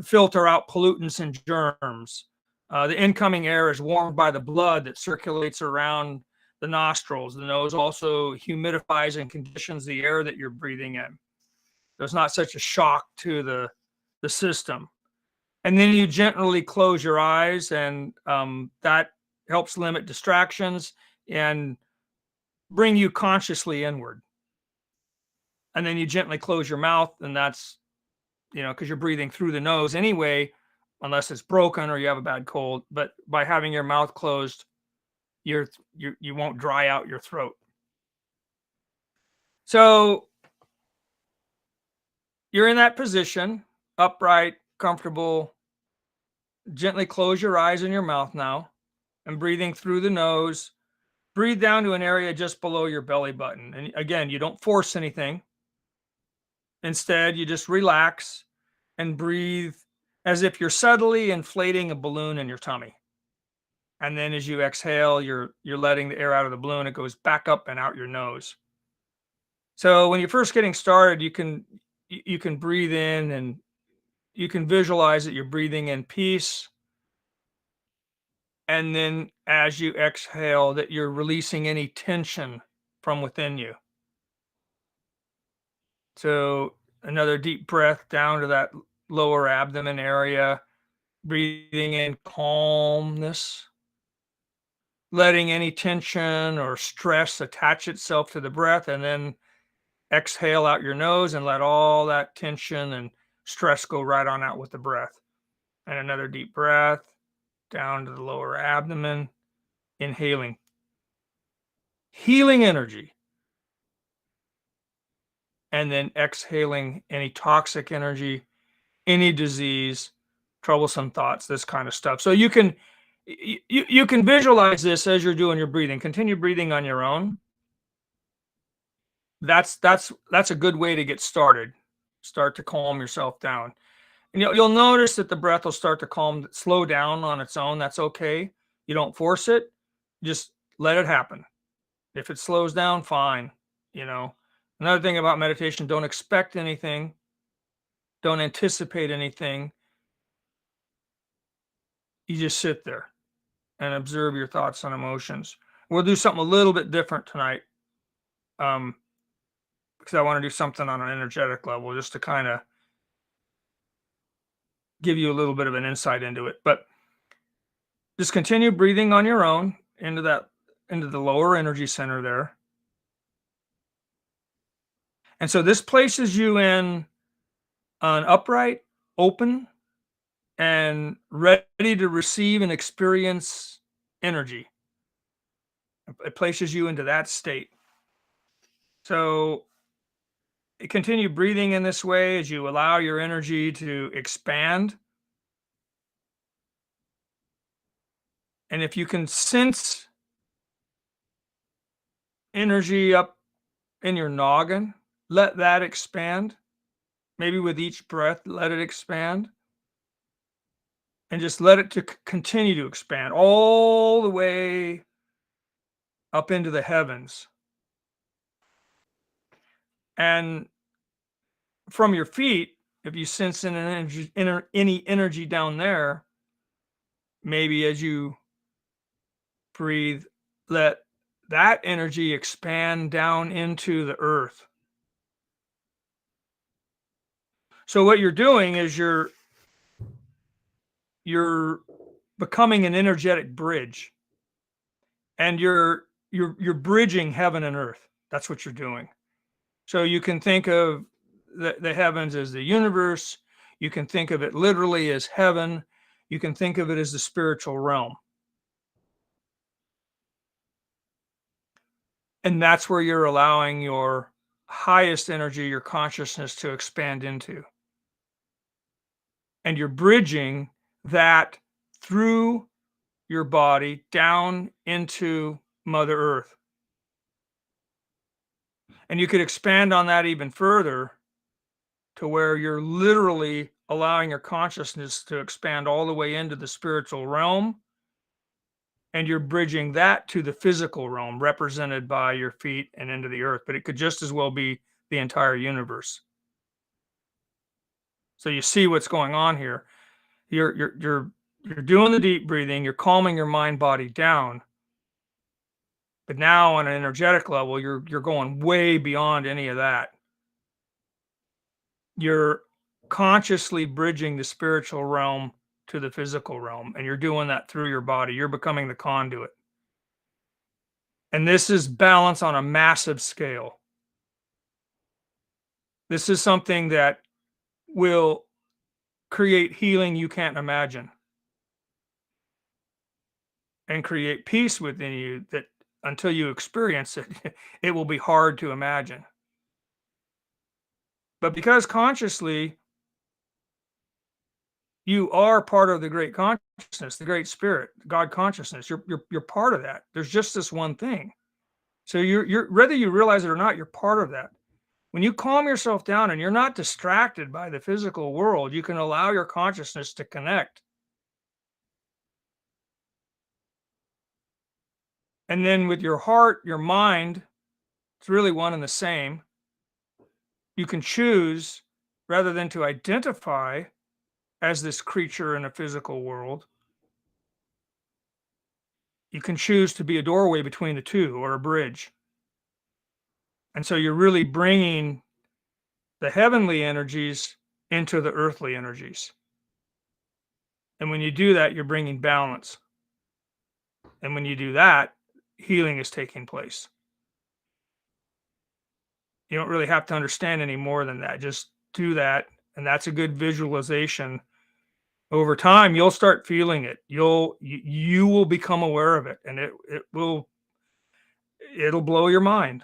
filter out pollutants and germs. The incoming air is warmed by the blood that circulates around the nostrils. The nose also humidifies and conditions the air that you're breathing in. There's not such a shock to the system. And then you gently close your eyes, and that helps limit distractions and bring you consciously inward. And then you gently close your mouth, and that's, because you're breathing through the nose anyway, unless it's broken or you have a bad cold. But by having your mouth closed, you won't dry out your throat. So you're in that position, upright, comfortable. Gently close your eyes and your mouth now, and breathing through the nose. Breathe down to an area just below your belly button. And again, you don't force anything. Instead, you just relax and breathe as if you're subtly inflating a balloon in your tummy. And then as you exhale, you're letting the air out of the balloon. It goes back up and out your nose. So when you're first getting started, you can breathe in, and you can visualize that you're breathing in peace. And then as you exhale, that you're releasing any tension from within you. So another deep breath down to that lower abdomen area, breathing in calmness, letting any tension or stress attach itself to the breath, and then exhale out your nose and let all that tension and stress go right on out with the breath. And another deep breath down to the lower abdomen, inhaling healing energy, and then exhaling any toxic energy, any disease, troublesome thoughts, this kind of stuff. So you can visualize this as you're doing your breathing. Continue breathing on your own. That's a good way to get started. Start to calm yourself down. And you'll notice that the breath will start to slow down on its own. That's okay. You don't force it. Just let it happen. If it slows down, fine. Another thing about meditation, don't expect anything. Don't anticipate anything. You just sit there and observe your thoughts and emotions. We'll do something a little bit different tonight, because I want to do something on an energetic level, just to kind of give you a little bit of an insight into it. But just continue breathing on your own into the lower energy center there. And so this places you in an upright, open, and ready to receive and experience energy. It places you into that state. So continue breathing in this way as you allow your energy to expand. And if you can sense energy up in your noggin, let that expand. Maybe with each breath, let it expand. And just let it to continue to expand all the way up into the heavens. And from your feet, if you sense any energy down there, maybe as you breathe, let that energy expand down into the earth. So what you're doing is you're becoming an energetic bridge, and you're bridging heaven and earth. That's what you're doing. So you can think of the heavens as the universe. You can think of it literally as heaven. You can think of it as the spiritual realm. And that's where you're allowing your highest energy, your consciousness, to expand into. And you're bridging that through your body down into Mother Earth. And you could expand on that even further to where you're literally allowing your consciousness to expand all the way into the spiritual realm. And you're bridging that to the physical realm represented by your feet and into the earth. But it could just as well be the entire universe. So you see what's going on here. You're doing the deep breathing, you're calming your mind body down. But now on an energetic level, you're going way beyond any of that. You're consciously bridging the spiritual realm to the physical realm, and you're doing that through your body. You're becoming the conduit. And this is balance on a massive scale. This is something that will create healing you can't imagine, and create peace within you that until you experience it, it will be hard to imagine. But because consciously you are part of the great consciousness, the great spirit, God consciousness, you're part of that. There's just this one thing. So you're whether you realize it or not, you're part of that. When you calm yourself down and you're not distracted by the physical world, you can allow your consciousness to connect. And then with your heart, your mind, it's really one and the same. You can choose, rather than to identify as this creature in a physical world, you can choose to be a doorway between the two, or a bridge. And so you're really bringing the heavenly energies into the earthly energies. And when you do that, you're bringing balance. And when you do that, healing is taking place. You don't really have to understand any more than that. Just do that. And that's a good visualization. Over time, you'll start feeling it. You will become aware of it, and it'll blow your mind.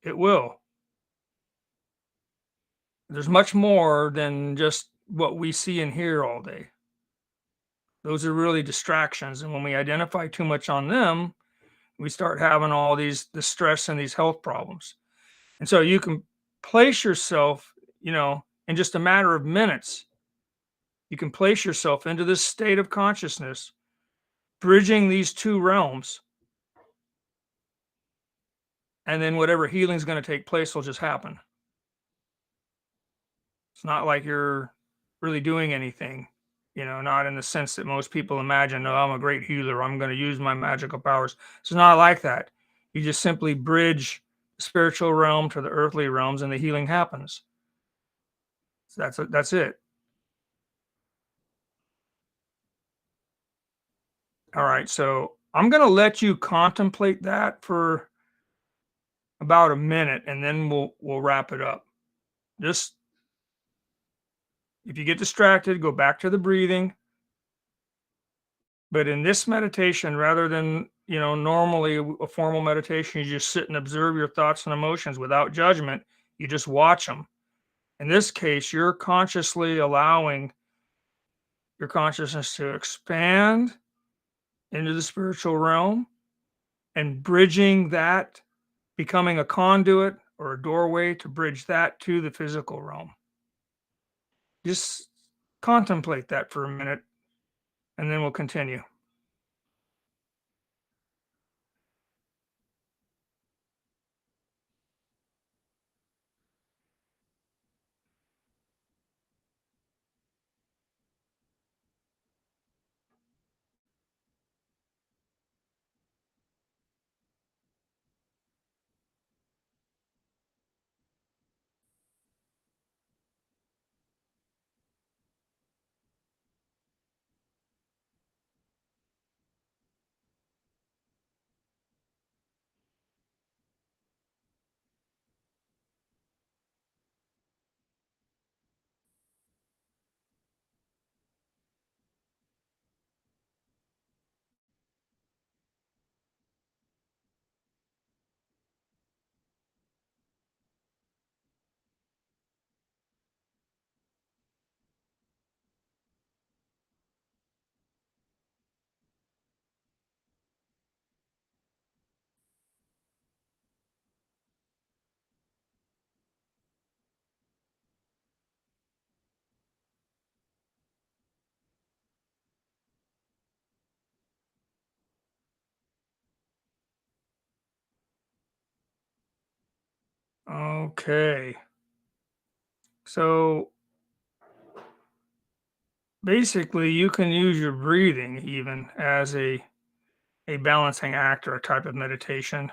It will. There's much more than just what we see and hear all day. Those are really distractions. And when we identify too much on them, we start having all the stress and these health problems. And so you can place yourself, in just a matter of minutes, you can place yourself into this state of consciousness, bridging these two realms. And then whatever healing is going to take place will just happen. It's not like you're really doing anything, not in the sense that most people imagine. Oh, I'm a great healer, I'm going to use my magical powers. It's not like that. You just simply bridge the spiritual realm to the earthly realms, and the healing happens. So that's it. All right, so I'm going to let you contemplate that for about a minute, and then we'll wrap it up. Just if you get distracted, go back to the breathing. But in this meditation, rather than, normally a formal meditation, you just sit and observe your thoughts and emotions without judgment. You just watch them. In this case, you're consciously allowing your consciousness to expand into the spiritual realm and bridging that, becoming a conduit or a doorway to bridge that to the physical realm. Just contemplate that for a minute, and then we'll continue. Okay. So basically, you can use your breathing even as a balancing act or a type of meditation.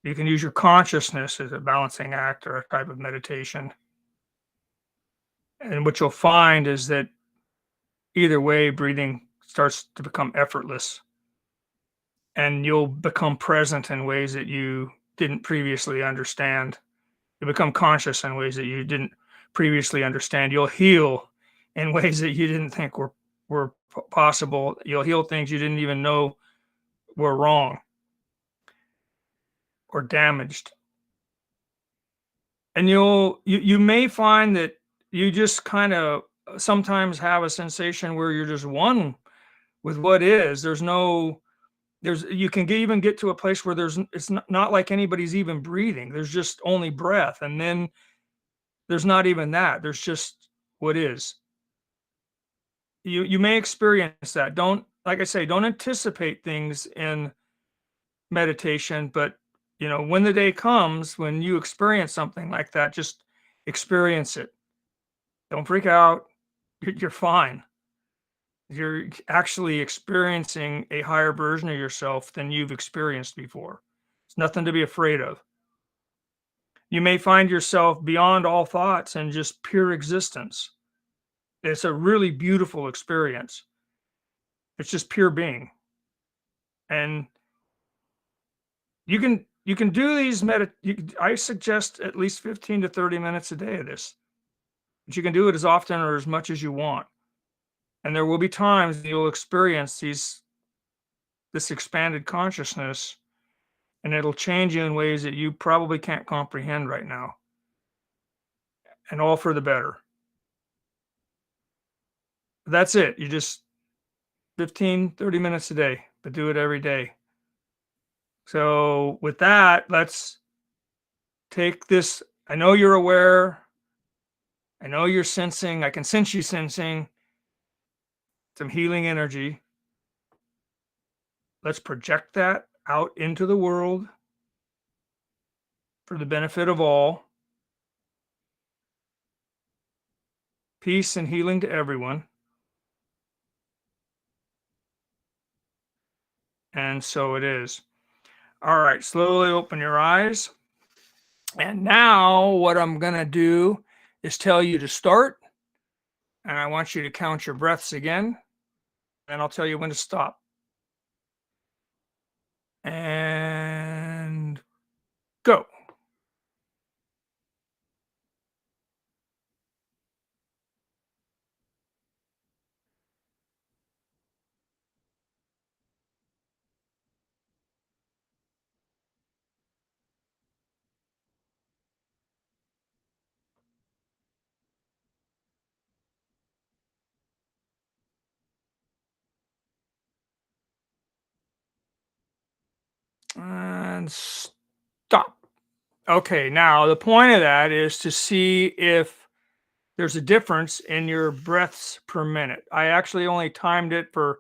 You can use your consciousness as a balancing act or a type of meditation. And what you'll find is that either way, breathing starts to become effortless, and you'll become present in ways that you didn't previously understand. You become conscious in ways that you didn't previously understand. You'll heal in ways that you didn't think were possible. You'll heal things you didn't even know were wrong or damaged. And you may find that you just kind of sometimes have a sensation where you're just one with what is. There's you can even get to a place where it's not like anybody's even breathing. There's just only breath, and then there's not even that. There's just what is. You may experience that. Don't, like I say, don't anticipate things in meditation, but when the day comes when you experience something like that, just experience it. Don't freak out. You're fine. You're actually experiencing a higher version of yourself than you've experienced before. It's nothing to be afraid of. You may find yourself beyond all thoughts and just pure existence. It's a really beautiful experience. It's just pure being. And you can do these I suggest at least 15 to 30 minutes a day of this. But you can do it as often or as much as you want. And there will be times you'll experience this expanded consciousness, and it'll change you in ways that you probably can't comprehend right now, and all for the better. That's it. You just 15, 30 minutes a day, but do it every day. So with that, let's take this. I know you're aware. I know you're sensing. I can sense you sensing some healing energy. Let's project that out into the world for the benefit of all. Peace and healing to everyone. And so it is. All right, slowly open your eyes. And now what I'm going to do is tell you to start. And I want you to count your breaths again. and I'll tell you when to stop. And go. And stop. Okay, now the point of that is to see if there's a difference in your breaths per minute. I actually only timed it for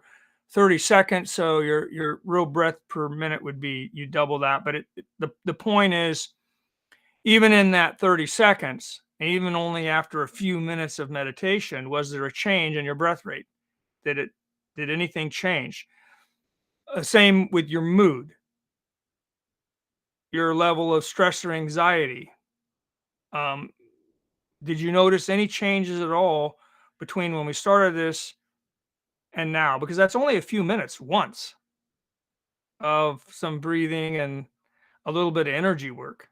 30 seconds, so your real breath per minute would be you double that. But the point is, even in that 30 seconds, and even only after a few minutes of meditation, was there a change in your breath rate? Did anything change? Same with your mood, your level of stress or anxiety. Um, did you notice any changes at all between when we started this and now? Because that's only a few minutes once of some breathing and a little bit of energy work.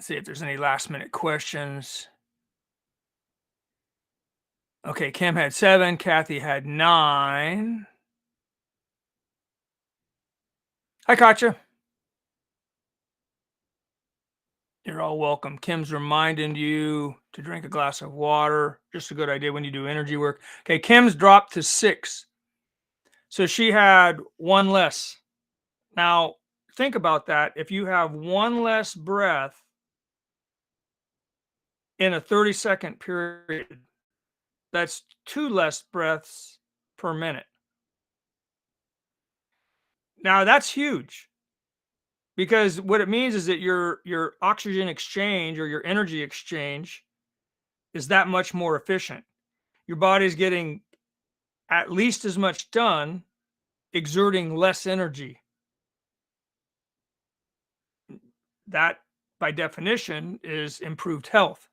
See if there's any last minute questions. Okay, Kim had 7, Kathy had 9. Hi, Katja. You're all welcome. Kim's reminding you to drink a glass of water. Just a good idea when you do energy work. Okay, Kim's dropped to 6. So she had 1 less. Now, think about that. If you have 1 less breath in a 30-second period, that's 2 less breaths per minute. Now, that's huge because what it means is that your oxygen exchange or your energy exchange is that much more efficient. Your body's getting at least as much done exerting less energy. That, by definition, is improved health.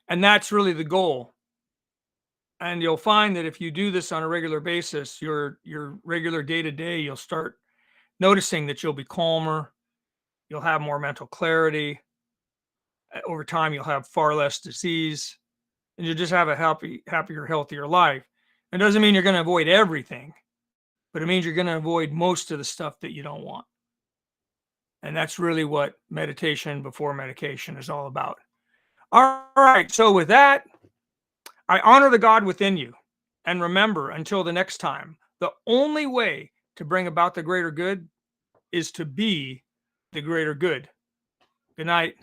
And that's really the goal. And you'll find that if you do this on a regular basis, your regular day to day, you'll start noticing that you'll be calmer, you'll have more mental clarity. Over time, you'll have far less disease, and you'll just have a happier, healthier life. It doesn't mean you're going to avoid everything, but it means you're going to avoid most of the stuff that you don't want. And that's really what meditation before medication is all about. All right. So, with that, I honor the God within you. And remember, until the next time, the only way to bring about the greater good is to be the greater good. Good night.